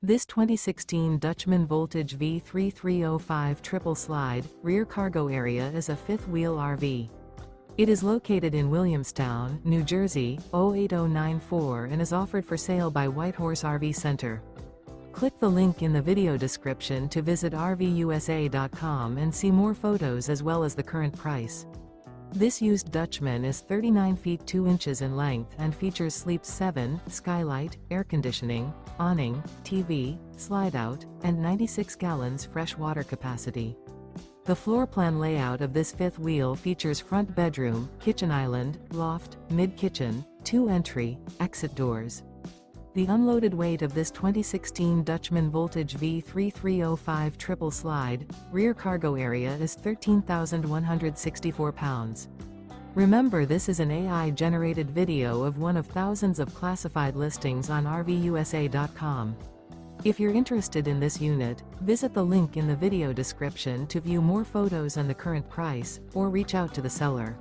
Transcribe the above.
This 2016 Dutchman Voltage V3305 triple slide, rear cargo area is a fifth-wheel RV. It is located in Williamstown, New Jersey, 08094 and is offered for sale by Whitehorse RV Center. Click the link in the video description to visit RVUSA.com and see more photos as well as the current price. This used Dutchman is 39 feet 2 inches in length and features Sleep 7, Skylight, air conditioning, awning, TV, Slideout, and 96 gallons fresh water capacity. The floor plan layout of this fifth wheel features front bedroom, kitchen island, loft, mid-kitchen, 2 entry, exit doors. The unloaded weight of this 2016 Dutchman Voltage V3305 triple slide, rear cargo area is 13,164 pounds. Remember, this is an AI-generated video of one of thousands of classified listings on RVUSA.com. If you're interested in this unit, visit the link in the video description to view more photos and the current price, or reach out to the seller.